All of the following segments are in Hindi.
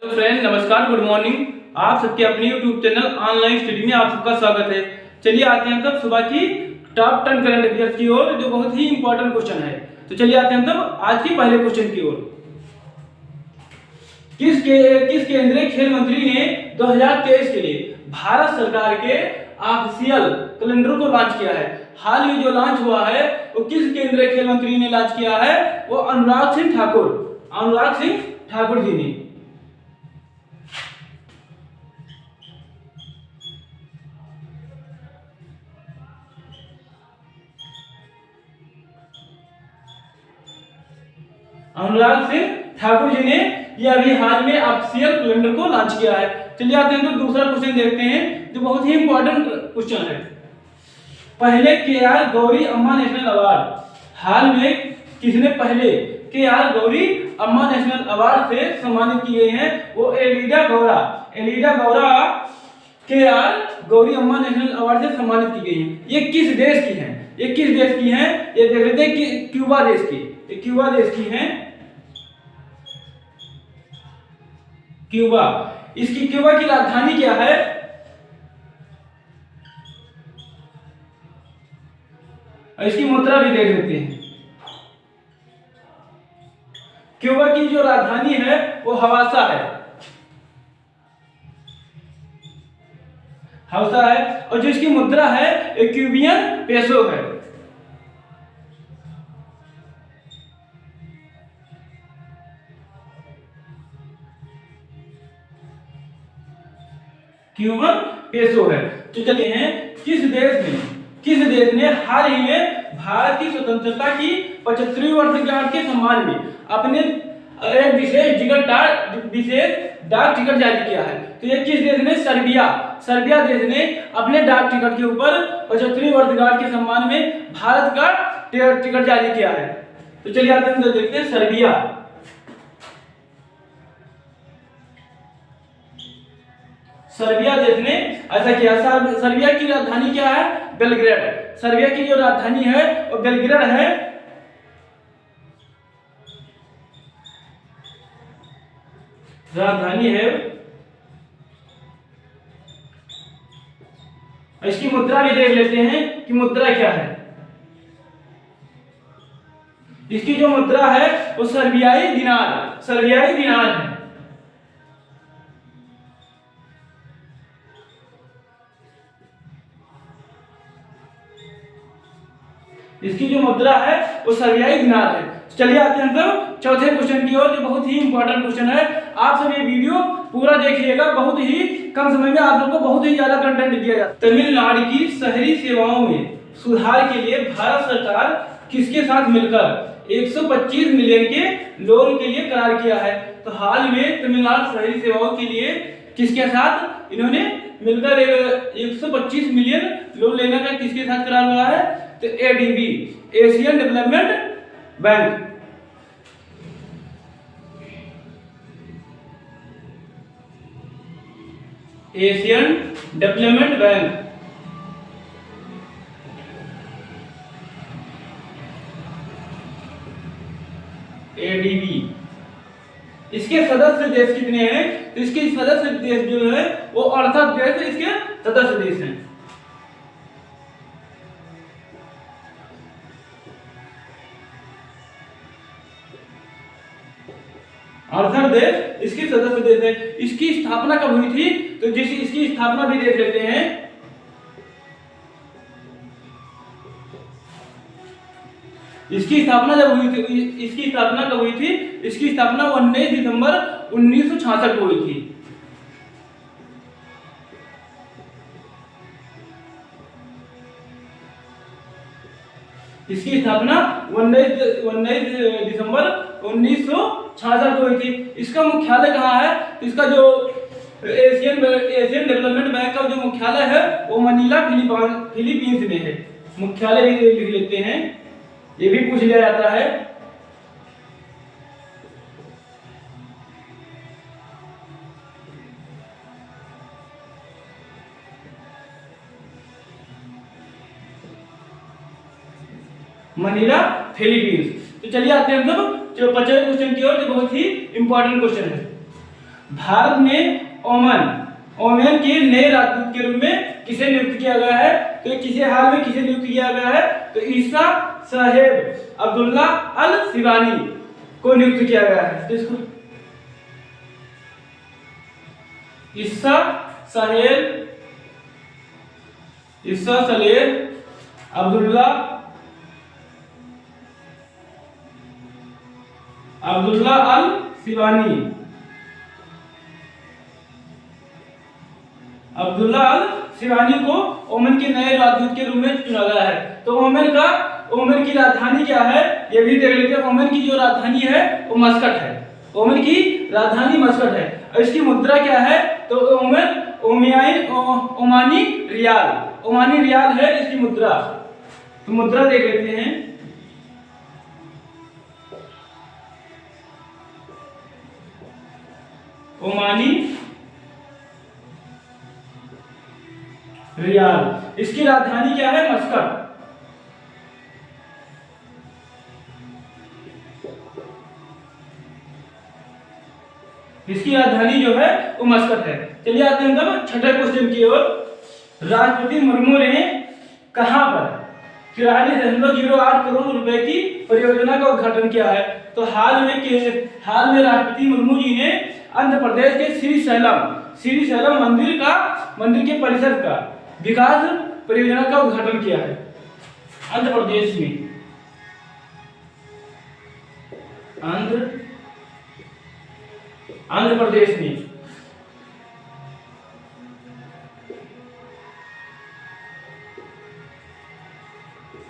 तो फ्रेंड नमस्कार, गुड मॉर्निंग। आप सबके अपने YouTube चैनल ऑनलाइन स्टडी में आप सबका स्वागत है। चलिए आते हैं तब सुबह की टॉप 10 करंट अफेयर्स की ओर, जो बहुत ही इंपॉर्टेंट क्वेश्चन है। तो चलिए आते हैं तब आज के पहले क्वेश्चन की ओर। किस केंद्रीय खेल मंत्री ने 2023 के लिए भारत सरकार के ऑफिशियल कैलेंडर को लॉन्च किया है? हाल में जो लॉन्च हुआ है वो किस केंद्रीय खेल मंत्री ने लॉन्च किया है? वो अनुराग सिंह ठाकुर जी ने। अनुराग सिंह ठाकुर जी ने ये अभी हाल में ऑफिशियल कैलेंडर को लॉन्च किया है। चलिए आते हैं तो दूसरा क्वेश्चन देखते हैं, जो बहुत ही इंपॉर्टेंट क्वेश्चन है। पहले के.आर. गौरी अम्मा नेशनल अवार्ड हाल में किसने पहले के.आर. गौरी अम्मा नेशनल अवार्ड से सम्मानित किए गए हैं? वो एलिडा गौरा के.आर. गौरी अम्मा नेशनल अवार्ड से सम्मानित की गई हैं। ये किस देश की हैं? ये देख लेते हैं कि क्यूबा देश की। ये क्यूबा देश की हैं। क्यूबा की राजधानी क्या है? इसकी मुद्रा भी देख लेते हैं। क्यूबा की जो राजधानी है वो हवासा है। और जो इसकी मुद्रा है एक क्यूबियन पेसो है। क्यूबन पेसो है। तो चलिए हैं, किस देश ने हाल ही में भारत की स्वतंत्रता की 75वीं वर्षगांठ के सम्मान में अपने एक विशेष डाक टिकट जारी किया है? तो ये किस देश ने? सर्बिया देश ने अपने डाक टिकट के ऊपर 75वीं वर्षगांठ के सम्मान में भारत का टिकट जारी किया है। तो चलिए आते हैं देखते हैं सर्बिया देश ने ऐसा किया। सर्बिया की राजधानी क्या है? बेलग्रेड। सर्बिया की जो राजधानी है वो बेलग्रेड है। इसकी मुद्रा भी देख लेते हैं कि मुद्रा क्या है। इसकी जो मुद्रा है वो सर्बियाई दिनार है। इसकी जो मुद्रा है वो सर्बियाई दिनार है। चलिए आते हैं तो चौथे क्वेश्चन की ओर, जो बहुत ही इंपॉर्टेंट क्वेश्चन है। आप सब ये वीडियो पूरा देखिएगा, बहुत ही कम समय में आप लोग को बहुत ही ज्यादा कंटेंट दिया जाता है। तमिलनाडु की शहरी सेवाओं में सुधार के लिए भारत सरकार किसके साथ मिलकर 125 मिलियन के लोन के लिए करार किया है? तो हाल में तमिलनाडु शहरी सेवाओं के लिए किसके साथ इन्होंने मिलकर 125 मिलियन लोन लेने का किसके साथ करार हुआ है? तो ADB, Asian development bank. ADB। इसके सदस्य देश कितने हैं? तो इसके सदस्य देश जो है वो 68 देश इसके सदस्य देश हैं। देश इसकी सदस्य देश है। इसकी स्थापना कब हुई थी? तो इसकी स्थापना भी देख लेते हैं। इसकी स्थापना कब हुई थी? इसकी स्थापना 19 दिसंबर 1966 को हुई थी। इसकी स्थापना 19 दिसंबर 1966 को हुई थी। इसका मुख्यालय कहाँ है? तो इसका जो एशियन डेवलपमेंट बैंक का जो मुख्यालय है वो मनीला फिलीपींस में है। मुख्यालय भी लिख लेते हैं, ये भी पूछ लिया जाता है। Manila Philippines. तो चलिए आते हैं जो 50वें क्वेश्चन की ओर, जो बहुत ही इंपॉर्टेंट क्वेश्चन है। भारत में ओमान के नए राजदूत के रूप में किसे नियुक्त किया गया है? तो किसे हाल में किसे नियुक्त किया गया है? तो ईसा साहेब अब्दुल्ला अल सिवानी को नियुक्त किया गया है। तो इसको ईसा सलेह अब्दुल्ला अल सिवानी को ओमान के नए राजदूत के रूप में चुना गया है। तो ओमान की राजधानी क्या है ये भी देख लेते हैं। ओमान की जो राजधानी है वो मस्कट है। ओमान की राजधानी मस्कट है। और इसकी मुद्रा क्या है? तो ओमानी रियाल है इसकी मुद्रा। तो मुद्रा देख लेते हैं। ओमानी रियाल। इसकी राजधानी क्या है? मस्कट। इसकी राजधानी जो है वो मस्कट है। चलिए आते हैं तब छठे क्वेश्चन की ओर। राष्ट्रपति मुर्मू ने कहां पर 44.08 करोड़ रुपए की परियोजना का उद्घाटन किया है? तो हाल में राष्ट्रपति मुर्मू जी ने आंध्र प्रदेश के श्रीशैलम मंदिर के परिसर का विकास परियोजना का उद्घाटन किया है आंध्र प्रदेश में। आंध्र प्रदेश में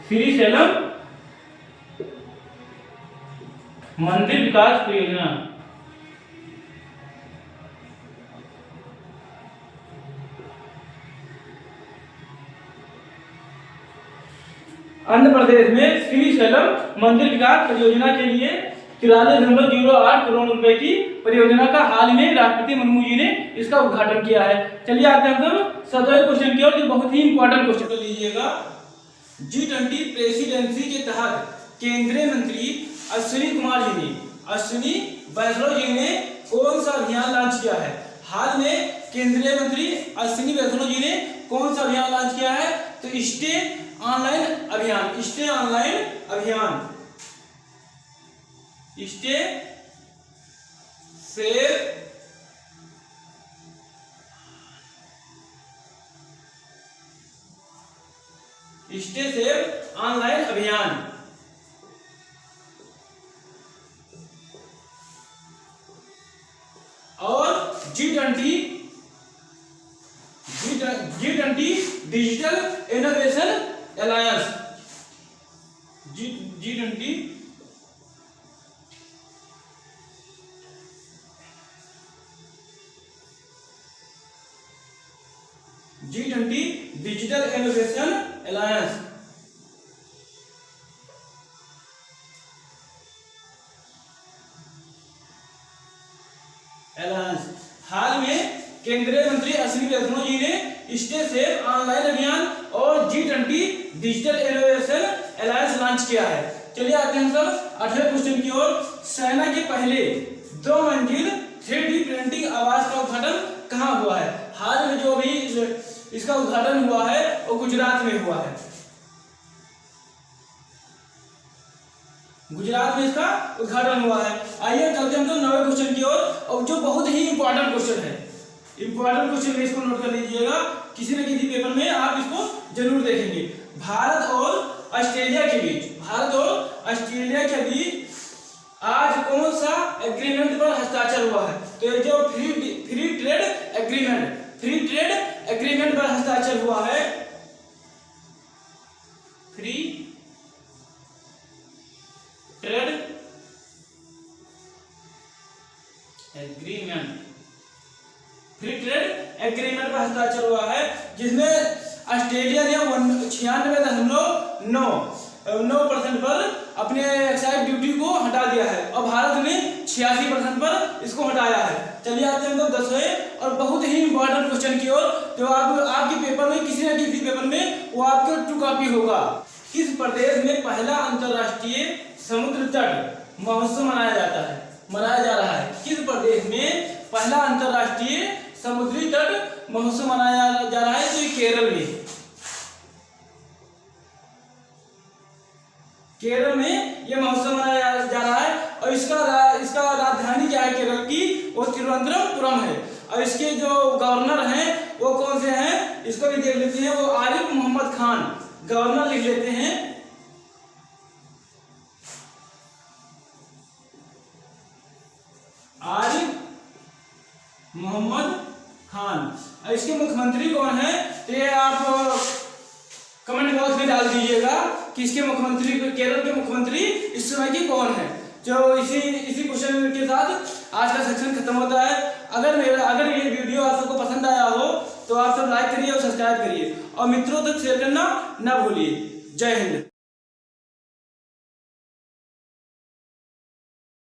श्रीशैलम मंदिर विकास परियोजना। आंध्र प्रदेश में श्रीशैलम मंदिर विकास परियोजना के लिए 44.08 करोड़ रुपए की परियोजना का हाल में राष्ट्रपति मुर्मू जी ने इसका उद्घाटन किया है। चलिए आते हैं हम 7वें क्वेश्चन की ओर, जो बहुत ही इंपॉर्टेंट क्वेश्चन को लीजिएगा। G20 प्रेसिडेंसी के तहत केंद्रीय मंत्री अश्विनी वैष्णव जी ने कौन सा अभियान लॉन्च किया है? हाल में केंद्रीय मंत्री अश्विनी वैष्णव जी ने कौन सा अभियान लॉन्च किया है? तो स्टे ऑनलाइन अभियान। स्टे सेफ ऑनलाइन अभियान। और G20 digital innovation alliance. G20 digital innovation alliance. हाल में केंद्रीय मंत्री अश्विनी वैष्णव जी ने स्टे सेफ ऑनलाइन अभियान और G20 digital innovation alliance launch किया है। चलिए आते हैं सब 8वें क्वेश्चन की ओर। सेना के पहले 2 मंजिल 3D प्रिंटिंग आवास का उद्घाटन कहाँ हुआ है? हाल में जो भी इसका उद्घाटन हुआ है वो गुजरात में हुआ है। गुजरात में इसका उद्घाटन हुआ है। आइए चलते हैं तो 9वें क्वेश्चन की ओर, और जो बहुत ही इंपॉर्टेंट क्वेश्चन है। इंपॉर्टेंट क्वेश्चन में इसको नोट कर लीजिएगा, किसी न किसी पेपर में आप इसको जरूर देखेंगे। भारत और ऑस्ट्रेलिया के बीच आज कौन सा एग्रीमेंट पर हस्ताक्षर हुआ है? तो ये जो फ्री ट्रेड एग्रीमेंट पर हस्ताक्षर हुआ है। फ्री ट्रेड एग्रीमेंट पर हस्ताक्षर हुआ है, जिसमें ऑस्ट्रेलिया ने 96.9% पर अपने एक्साइज ड्यूटी को हटा दिया है और भारत ने 86% पर इसको हटाया है। चलिए आते हैं तो 10वें और बहुत ही इंपॉर्टेंट क्वेश्चन की ओर, जो आपके पेपर में किसी न किसी पेपर में वो आपके ट्रू कॉपी होगा। किस प्रदेश में पहला अंतरराष्ट्रीय समुद्र तट महोत्सव मनाया जा रहा है? किस प्रदेश में पहला अंतरराष्ट्रीय समुद्री तट महोत्सव मनाया जा रहा है, तो ये केरल में, केरल में ये महोत्सव मनाया जा रहा है। और इसका राजधानी क्या है केरल की, वो तिरुवनंतपुरम है। और इसके जो गवर्नर हैं वो कौन से हैं, इसको भी देख लेते हैं, वो आरिफ मोहम्मद खान गवर्नर लिख लेते हैं। आरिफ मोहम्मद खान। और इसके मुख्यमंत्री कौन है, तो ये आप कमेंट बॉक्स में डाल दीजिएगा कि इसके मुख्यमंत्री, केरल के मुख्यमंत्री इस समय की कौन है। जो इसी क्वेश्चन के साथ आज का सेक्शन खत्म होता है। अगर ये वीडियो आप सबको पसंद आया हो तो आप सब लाइक करिए और सब्सक्राइब करिए और मित्रों तक शेयर करना ना भूलिए। जय हिंद।